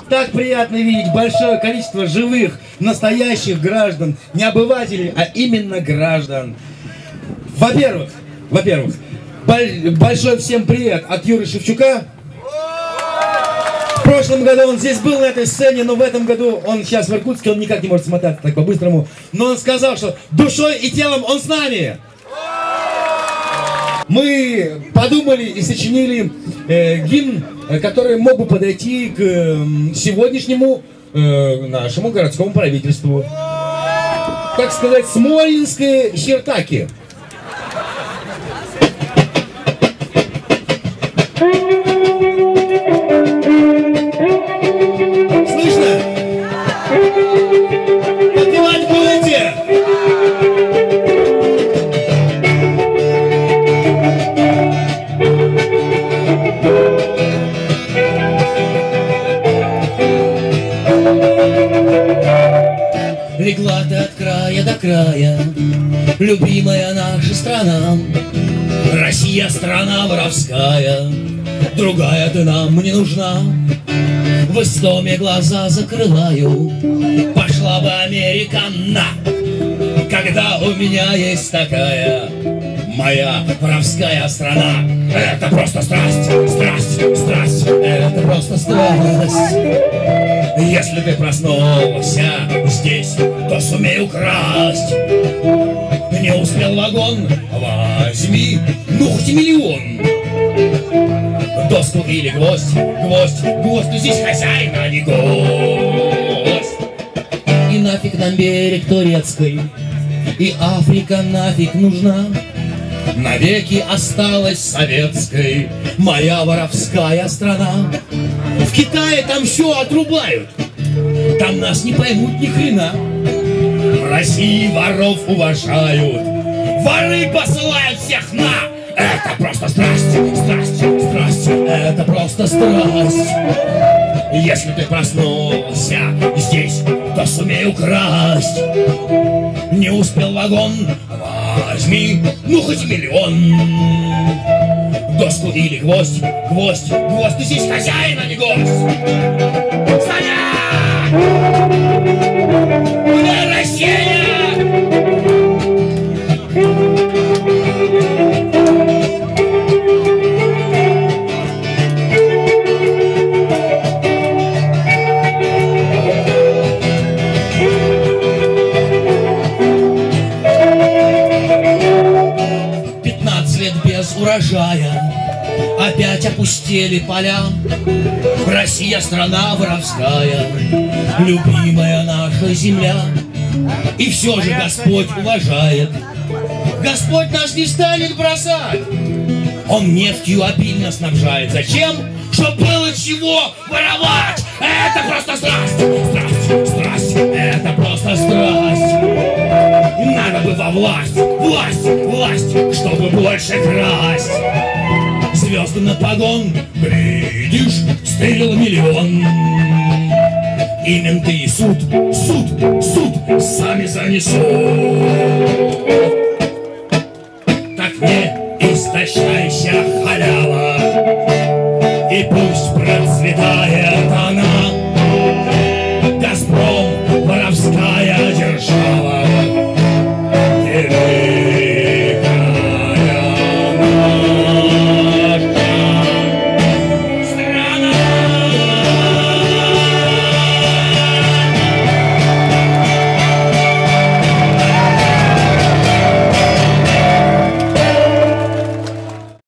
Так приятно видеть большое количество живых, настоящих граждан, не обывателей, а именно граждан. Во-первых, большой всем привет от Юры Шевчука. В прошлом году он здесь был на этой сцене, но в этом году он сейчас в Иркутске, он никак не может смотаться так по-быстрому. Но он сказал, что душой и телом он с нами. Мы подумали и сочинили гимн, который мог бы подойти к сегодняшнему нашему городскому правительству. Так сказать, смолинские хертаки. Слышно? Подпевать будете? Легла ты от края до края, любимая наша страна. Россия страна воровская, другая ты нам не нужна. В Истоме глаза закрываю, пошла бы Америка на. Когда у меня есть такая моя воровская страна. Это просто страсть, страсть, страсть, это просто страсть. Если ты проснулся здесь, то сумей украсть. Не успел вагон, возьми, ну хоть и миллион. Доску или гвоздь, гвоздь, гвоздь, ты здесь хозяин, а не гость. И нафиг нам берег турецкой, и Африка нафиг нужна. Навеки осталась советской моя воровская страна. В Китае там все отрубают, там нас не поймут ни хрена. В России воров уважают, воры посылают всех на. Это просто страсть, страсть, страсть, это просто страсть. Если ты проснулся здесь, то сумей украсть. Не успел вагон, возьми, ну хоть миллион. Доску или гвоздь, гвоздь, гвоздь, ты здесь хозяин, а не гость. Стоять! Куда Россия? 15 лет без урожая, опять опустели поля. Россия страна воровская, любимая наша земля. И все же Господь уважает, Господь нас не станет бросать. Он нефтью обильно снабжает. Зачем? Чтоб было чего воровать. Это просто страсть, страсть, страсть, это просто страсть. Надо бы во власть, власть, власть, чтобы больше красть. Звезды на погон, глядишь, стырил миллион. И менты, и суд, суд, суд сами занесут. Так не истощайся, халява, и пусть процветает